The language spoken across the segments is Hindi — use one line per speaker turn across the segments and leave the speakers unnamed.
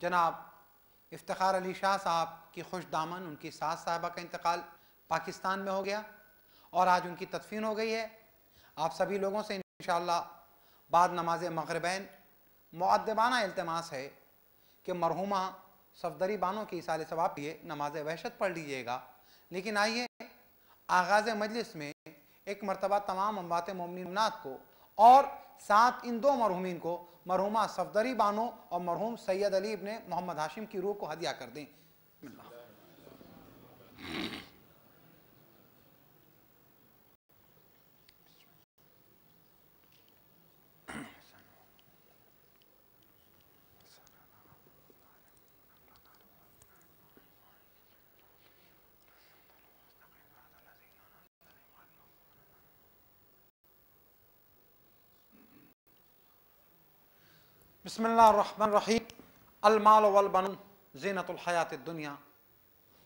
जनाब इफ्तिखार अली शाह साहब की खुश दामन उनकी सास साहिबा का इंतकाल पाकिस्तान में हो गया और आज उनकी तदफीन हो गई है। आप सभी लोगों से इंशाअल्लाह बाद नमाज मगरिबैन मुअद्दबाना इल्तिमास है कि मरहुमा सफदरी बानो की इसाले सवाब लिए नमाज वहशत पढ़ लीजिएगा। लेकिन आइए आगाज़ मजलिस में एक मरतबा तमाम अमवात मोमिनात को और साथ इन दो मरहुमीन को, मरहुमा सफदरी बानो और मरहूम सैयद अली इब्ने मोहम्मद हाशिम की रूह को हदिया कर दें। बिस्मिल्लाहिर्रहमानिर्रहीम। अल माल वल बनून ज़ीनतुल हयातिद दुनिया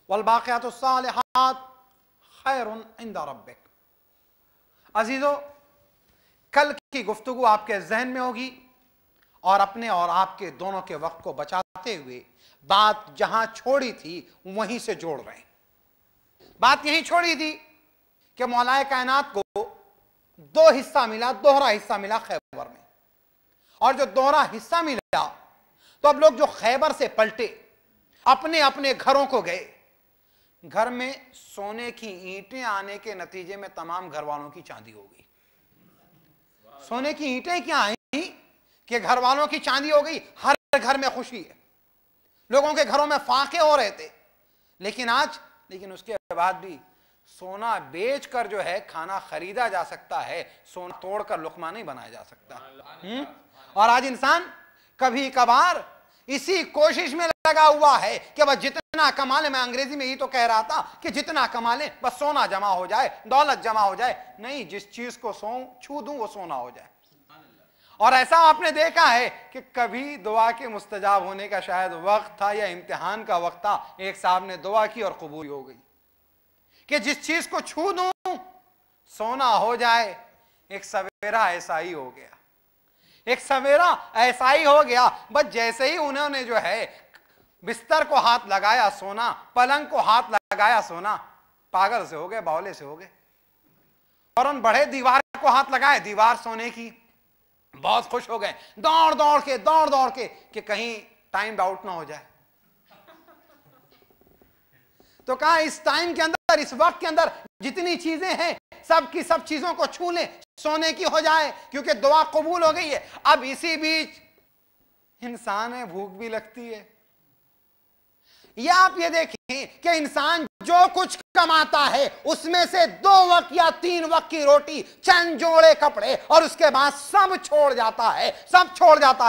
वल बाक़ियातुस सालिहात खैरुन इंदा रब्बिक। अजीज़ों, कल की गुफ्तगू आपके जहन में होगी और अपने और आपके दोनों के वक्त को बचाते हुए बात जहां छोड़ी थी वहीं से जोड़ रहे हैं। बात यहीं छोड़ी थी कि मौलाए कायनात को दो हिस्सा मिला, दोहरा हिस्सा मिला खैबर में, और जो दोहरा हिस्सा मिला तो अब लोग जो खैबर से पलटे अपने अपने घरों को गए। घर में सोने की ईंटें आने के नतीजे में तमाम घर वालों की चांदी हो गई। सोने की ईंटें क्या आई कि घर वालों की चांदी हो गई। हर घर में खुशी है, लोगों के घरों में फाके हो रहे थे। लेकिन उसके बाद भी सोना बेचकर जो है खाना खरीदा जा सकता है, सोना तोड़कर लुकमा नहीं बनाया जा सकता। और आज इंसान कभी कभार इसी कोशिश में लगा हुआ है कि बस जितना कमा ले, मैं अंग्रेजी में ही तो कह रहा था कि जितना कमा ले बस सोना जमा हो जाए, दौलत जमा हो जाए। नहीं, जिस चीज को छू दूं वो सोना हो जाए। और ऐसा आपने देखा है कि कभी दुआ के मुस्तजाब होने का शायद वक्त था या इम्तिहान का वक्त था, एक साहब ने दुआ की और कबूल हो गई कि जिस चीज को छू दूं सोना हो जाए। एक सवेरा ऐसा ही हो गया, एक सवेरा ऐसा ही हो गया। बस जैसे ही उन्होंने जो है बिस्तर को हाथ लगाया सोना, पलंग को हाथ लगाया सोना, पागल से हो गए, बावले से हो गए। और उन बड़े दीवार को हाथ लगाए, दीवार सोने की, बहुत खुश हो गए, दौड़ दौड़ के कि कहीं टाइम आउट ना हो जाए। तो कहा इस टाइम के अंदर, इस वक्त के अंदर जितनी चीजें हैं सब की सब चीजों को छू लें, सोने की हो जाए, क्योंकि दुआ कबूल हो गई है। अब इसी बीच इंसान है, भूख भी लगती है। या आप ये देखें कि इंसान जो कुछ कमाता है उसमें से 2 वक्त या 3 वक्त की रोटी, चंद जोड़े कपड़े, और उसके बाद सब छोड़ जाता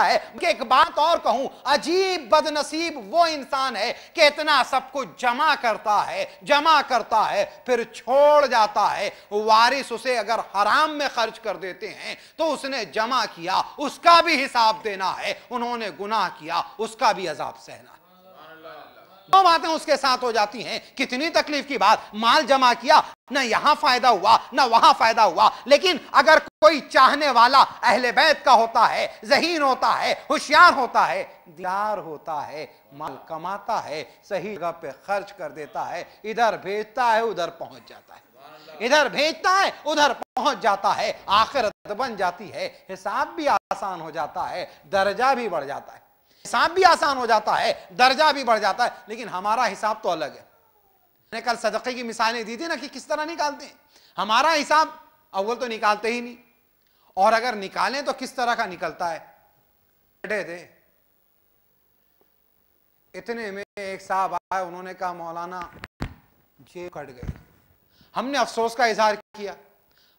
है। एक बात और कहूं, अजीब बदनसीब वो इंसान है कि इतना सब कुछ जमा करता है फिर छोड़ जाता है। वारिस उसे अगर हराम में खर्च कर देते हैं तो उसने जमा किया उसका भी हिसाब देना है, उन्होंने गुनाह किया उसका भी अजाब सहना है। दो बातें उसके साथ हो जाती हैं। कितनी तकलीफ की बात, माल जमा किया, ना यहां फायदा हुआ ना वहां फायदा हुआ। लेकिन अगर कोई चाहने वाला अहले बैत का होता है, ज़हीन होता है, होशियार होता है, दियार होता है, माल कमाता है, सही जगह पे खर्च कर देता है, इधर भेजता है उधर पहुंच जाता है, इधर भेजता है उधर पहुंच जाता है, आखिरत बन जाती है, हिसाब भी आसान हो जाता है, दर्जा भी बढ़ जाता है। हिसाब भी आसान हो जाता है, दर्जा भी बढ़ जाता है। लेकिन हमारा हिसाब तो अलग है। मैंने कल सदक़े की मिसालें दी थी ना कि किस तरह निकालते हैं। हमारा हिसाब अव्वल तो निकालते ही नहीं, और अगर निकालें तो किस तरह का निकलता है। बैठे थे, इतने में एक साहब आए, उन्होंने कहा मौलाना जेब कट गई। हमने अफसोस का इजहार किया,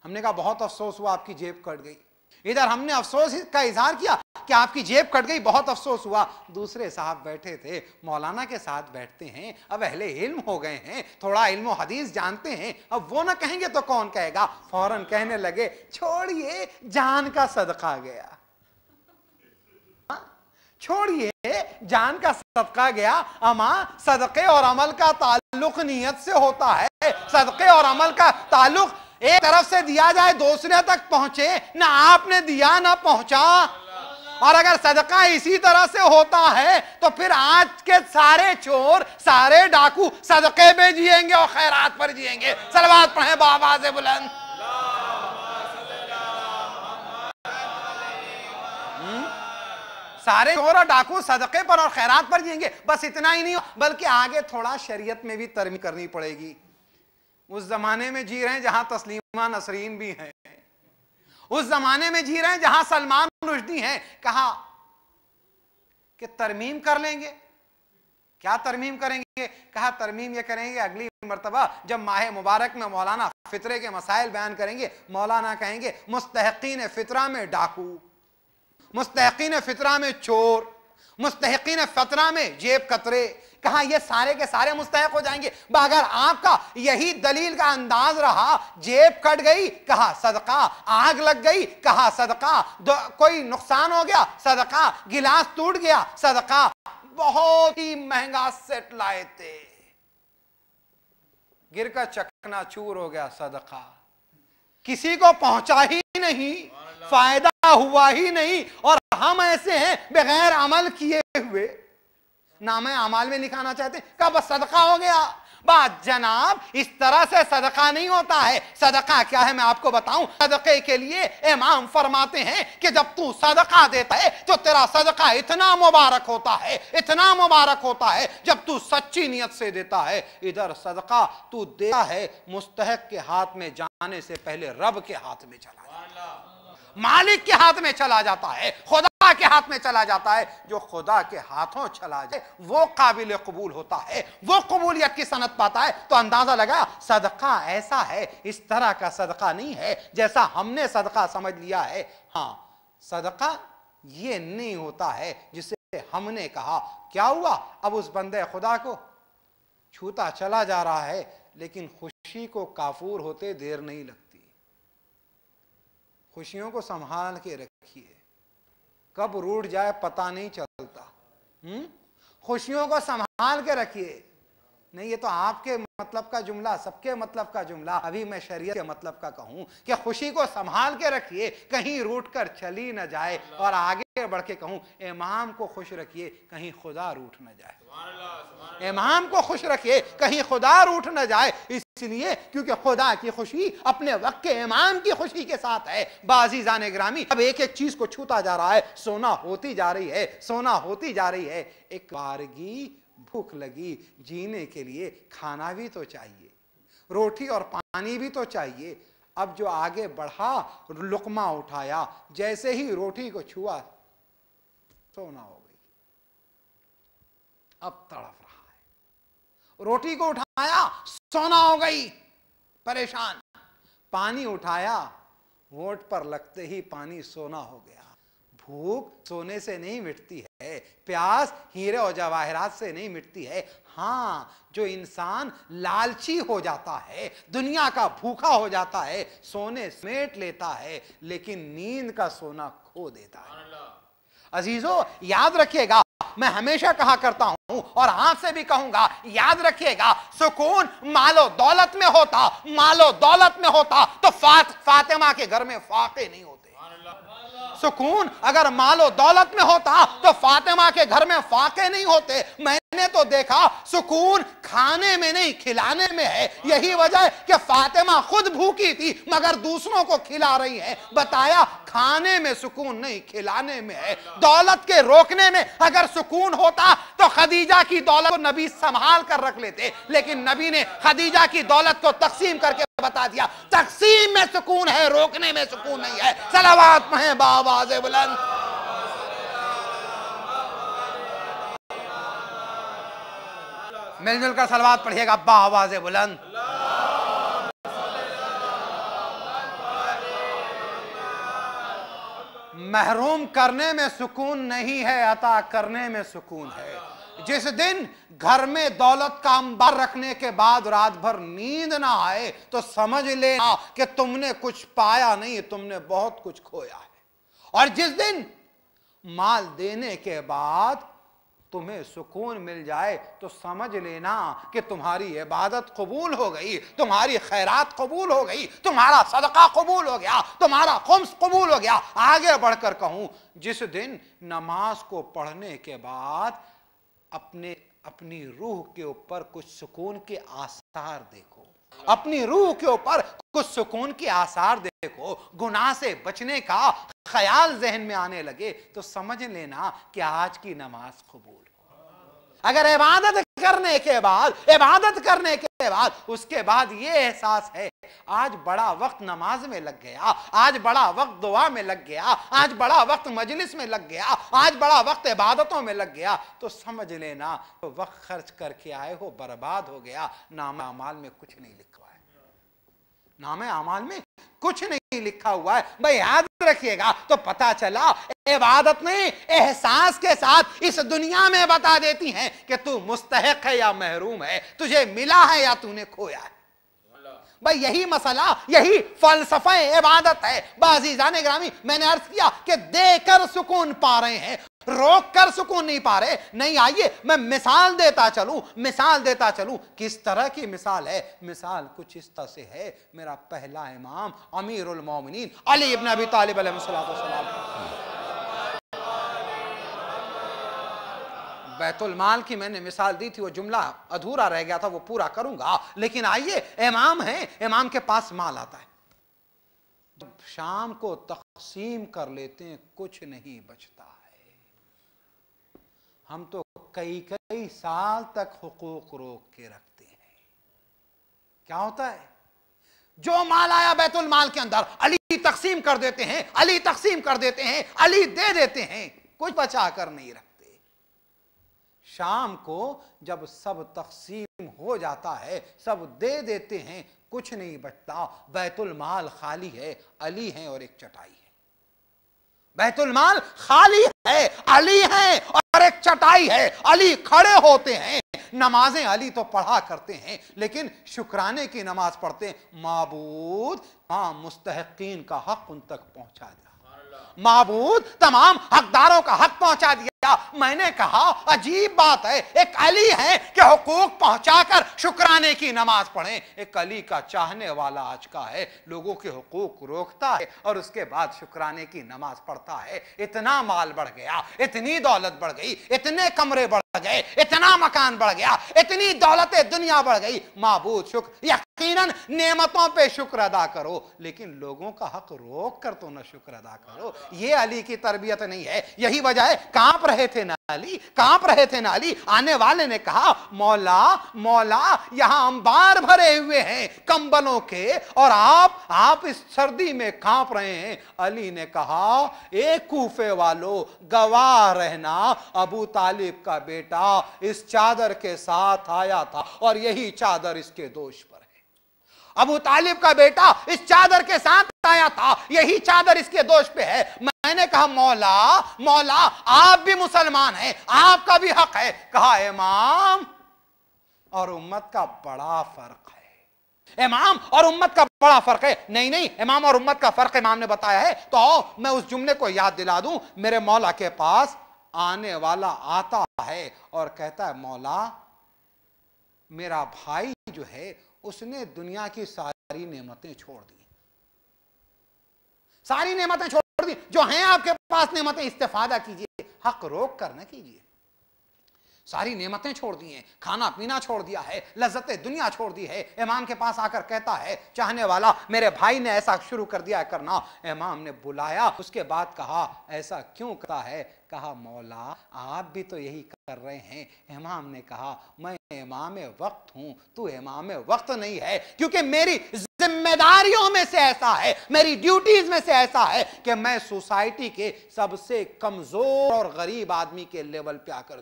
हमने कहा बहुत अफसोस हुआ आपकी जेब कट गई। इधर हमने अफसोस का इजहार किया कि आपकी जेब कट गई, बहुत अफसोस हुआ। दूसरे साहब बैठे थे, मौलाना के साथ बैठते हैं, अब अहले इल्म हो गए हैं, थोड़ा इल्म और हदीस जानते हैं, अब वो ना कहेंगे तो कौन कहेगा। फौरन कहने लगे छोड़िए जान का सदका गया, छोड़िए जान का सदका गया। अमा सदक़े और अमल का ताल्लुक नियत से होता है। सदक़े और अमल का ताल्लुक एक तरफ से दिया जाए दूसरे तक पहुंचे, ना आपने दिया ना पहुंचा। और अगर सदका इसी तरह से होता है तो फिर आज के सारे चोर, सारे डाकू सदके में जिएंगे और खैरात पर जिएंगे। सलवात पढ़े बावाज़े बुलंद। सारे चोर और डाकू सदके पर और खैरात पर जिएंगे। बस इतना ही नहीं, बल्कि आगे थोड़ा शरीयत में भी तरमीम करनी पड़ेगी। उस जमाने में जी रहे हैं जहां तस्लीमा नसरीन भी हैं, उस जमाने में जी रहे हैं जहां सलमान रुश्दी हैं। कहा कि तरमीम कर लेंगे। क्या तरमीम करेंगे? कहा तरमीम ये करेंगे अगली मर्तबा जब माह मुबारक में मौलाना फितरे के मसाइल बयान करेंगे, मौलाना कहेंगे मुस्तहकीन फितरा में डाकू, मुस्तहकीन फितरा में चोर, मुस्तहकीन फितरा में जेब कतरे। कहा ये सारे के सारे मुस्तहक हो जाएंगे। अगर आपका यही दलील का अंदाज रहा, जेब कट गई कहा सदका, आग लग गई कहा सदका, कोई नुकसान हो गया सदका, गिलास टूट गया सदका, बहुत ही महंगा सेट लाए थे गिरकर चकनाचूर हो गया सदका, किसी को पहुंचा ही नहीं, फायदा हुआ ही नहीं, और हम ऐसे हैं बगैर अमल किए हुए नाम अमाल में लिखाना चाहते हैं, कब सदका हो गया। बात जनाब इस तरह से सदका नहीं होता है। सदका क्या है मैं आपको बताऊं। सदके के लिए इमाम फरमाते हैं कि जब तू सदका देता है तो तेरा सदका इतना मुबारक होता है, इतना मुबारक होता है जब तू सच्ची नियत से देता है। इधर सदका तू देता है मुस्तहक के हाथ में जाने से पहले रब के हाथ में चला जाता है, मालिक के हाथ में चला जाता है, खुदा के हाथ में चला जाता है। जो खुदा के हाथों चला जाए वो काबिल कबूल होता है, वो कबूलियत की सनत पाता है। तो अंदाजा लगा सदका ऐसा है, इस तरह का सदका नहीं है जैसा हमने सदका समझ लिया है। हाँ, सदका ये नहीं होता है जिसे हमने कहा। क्या हुआ, अब उस बंदे खुदा को छूता चला जा रहा है, लेकिन खुशी को काफूर होते देर नहीं लगती। खुशियों को संभाल के रखिए, कब रूठ जाए पता नहीं चलता। खुशियों को संभाल के रखिए। नहीं, ये तो आपके मतलब का जुमला, सबके मतलब का जुमला। अभी मैं शरीयत के मतलब का कहूं कि खुशी को संभाल के रखिए, कहीं रूठ कर चली न जाए। और आगे बढ़ के कहूं इमाम को खुश रखिए, कहीं खुदा रूठ न जाए। इमाम को खुश रखिए, कहीं खुदा रूठ न जाए। इसलिए क्योंकि खुदा की खुशी अपने वक्त के इमाम की खुशी के साथ है। बाज़ीज़ान गिरामी, अब एक एक चीज को छूता जा रहा है, सोना होती जा रही है, सोना होती जा रही है। एक बारगी भूख लगी, जीने के लिए खाना भी तो चाहिए, रोटी और पानी भी तो चाहिए। अब जो आगे बढ़ा, लुकमा उठाया, जैसे ही रोटी को छुआ सोना हो गई। अब तड़प रहा है। रोटी को उठाया, सोना हो गई, परेशान। पानी उठाया, होंठ पर लगते ही पानी सोना हो गया। भूख सोने से नहीं मिटती है, प्यास हीरे और जवाहरात से नहीं मिटती है। हाँ, जो इंसान लालची हो जाता है, दुनिया का भूखा हो जाता है, सोने समेट लेता है, लेकिन नींद का सोना खो देता है। अजीजों, याद रखिएगा, मैं हमेशा कहा करता हूं और आपसे भी कहूंगा, याद रखिएगा, सुकून मालो दौलत में होता, मालो दौलत में होता तो फातिमा के घर में फाके नहीं होते। सुकून अगर मालो दौलत में होता तो फातिमा के घर में फाके नहीं होते। मैंने तो देखा सुकून खाने में नहीं खिलाने में है। यही वजह है कि फातिमा खुद भूखी थी मगर दूसरों को खिला रही है। बताया खाने में सुकून नहीं, खिलाने में है। दौलत के रोकने में अगर सुकून होता तो खदीजा की दौलत को नबी संभाल कर रख लेते, लेकिन नबी ने खदीजा की दौलत को तकसीम करके बता दिया, तकसीम में सुकून है, रोकने में सुकून नहीं है। सलावत पढ़ें बावाज़े बुलंद। मिलजुल कर सलावत पढ़िएगा बावाज़े बुलंद। महरूम करने में सुकून नहीं है, अता करने में सुकून है। जिस दिन घर में दौलत का अंबार रखने के बाद रात भर नींद ना आए तो समझ लेना कि तुमने कुछ पाया नहीं, तुमने बहुत कुछ खोया है। और जिस दिन माल देने के बाद तुम्हें सुकून मिल जाए तो समझ लेना कि तुम्हारी इबादत कबूल हो गई, तुम्हारी खैरात कबूल हो गई, तुम्हारा सदका कबूल हो गया, तुम्हारा खुम्स कबूल हो गया। आगे बढ़कर कहूं, जिस दिन नमाज को पढ़ने के बाद अपनी रूह के ऊपर कुछ सुकून के आसार देखो, अपनी रूह के ऊपर कुछ सुकून के आसार देखो, गुनाह से बचने का ख्याल जहन में आने लगे, तो समझ लेना कि आज की नमाज कबूल। अगर इबादत करने के बाद उसके बाद ये एहसास है आज बड़ा वक्त नमाज में लग गया, आज बड़ा वक्त दुआ में लग गया, आज बड़ा वक्त मजलिस में लग गया, आज बड़ा वक्त इबादतों में लग गया, तो समझ लेना तो वक्त खर्च करके आए हो बर्बाद हो गया। नामे अमाल में कुछ नहीं लिखा है, नामे अमाल में कुछ नहीं लिखा हुआ है। भाई याद रखिएगा, तो पता चला इबादत में एहसास के साथ इस दुनिया में बता देती हैं कि तू मुस्तहिक है या महरूम है, तुझे मिला है या तूने खोया है। भाई यही मसला, यही फलसफा इबादत है। बाज़ीज़ान ग्रामी, मैंने अर्ज किया कि देकर सुकून पा रहे हैं, रोक कर सुकून नहीं पा रहे। नहीं, आइए मैं मिसाल देता चलूं। किस तरह की मिसाल है? मिसाल कुछ इस तरह से है। मेरा पहला इमाम अमीरुल मोमिनीन अली इब्न अबी तालिब अलैहिस्सलाम, बैतुल माल की मैंने मिसाल दी थी, वो जुमला अधूरा रह गया था, वो पूरा करूंगा। लेकिन आइए, इमाम है, इमाम के पास माल आता है, शाम को तकसीम कर लेते हैं, कुछ नहीं बचता है। हम तो कई साल तक हुकूक रोक के रखते हैं। क्या होता है? जो माल आया बैतुल माल के अंदर, अली तकसीम कर देते हैं, अली दे देते हैं, कुछ बचा कर नहीं रखते। शाम को जब सब तकसीम हो जाता है, सब दे देते हैं, कुछ नहीं बचता, बैतुल माल खाली है, अली है और एक चटाई है। बैतुल माल खाली है, अली है और एक चटाई है। अली खड़े होते हैं, नमाजें अली तो पढ़ा करते हैं, लेकिन शुक्राने की नमाज पढ़ते हैं। माबूद मुस्तहिकीन का हक उन तक पहुंचा दिया, माबूद तमाम हकदारों का हक पहुंचा दिया। मैंने कहा अजीब बात है, एक अली है कि हुकूक पहुंचाकर शुक्राने की नमाज पढ़ें, एक अली का चाहने वाला आज का है, लोगों के हुकूक रोकता है और उसके बाद शुक्राने की नमाज पढ़ता है। इतना माल बढ़ गया, इतनी दौलत बढ़ गई, इतने कमरे बढ़ गए, इतना मकान बढ़ गया, इतनी दौलत दुनिया बढ़ गई। माबूद शुक्र, यकीनन नेमतों पे शुक्र अदा करो, लेकिन लोगों का हक रोक कर तो न शुक्र अदा करो। ये अली की तरबियत नहीं है। यही वजह है, कांप रहे थे ना अली। आने वाले ने कहा, मौला यहां अंबार भरे हुए हैं कंबलों के और आप इस सर्दी में कांप रहे हैं। अली ने कहा, एक कूफे वालों गवाह रहना, अबू तालिब का बेटा इस चादर के साथ आया था और यही चादर इसके दोष पर है। अबू तालिब का बेटा इस चादर के साथ आया था, यही चादर इसके दोष पे है। मैंने कहा, मौला आप भी मुसलमान हैं, आपका भी हक है। कहा, इमाम और उम्मत का बड़ा फर्क है। इमाम और उम्मत का बड़ा फर्क है। नहीं, इमाम और उम्मत का फर्क इमाम ने बताया है, तो आओ मैं उस जुमले को याद दिला दूं। मेरे मौला के पास आने वाला आता है और कहता है, मौला मेरा भाई जो है उसने दुनिया की सारी नेमतें छोड़ दी, सारी नेमतें छोड़ दी, जो हैं आपके पास नेमतें इस्तेफादा कीजिए, हक रोक कर न कीजिए। सारी नेमतें छोड़ दी हैं, खाना पीना छोड़ दिया है, लज्जतें दुनिया छोड़ दी है। इमाम के पास आकर कहता है, चाहने वाला मेरे भाई ने ऐसा शुरू कर दिया करना। इमाम ने बुलाया, उसके बाद कहा, ऐसा क्यों करता है? कहा, मौला आप भी तो यही कर रहे हैं। इमाम ने कहा, मैं इमाम वक्त हूं, तू इमाम वक्त नहीं है, क्योंकि मेरी जिम्मेदारियों में से ऐसा है, मेरी ड्यूटीज में से ऐसा है कि मैं सोसाइटी के सबसे कमजोर और गरीब आदमी के लेवल पे आकर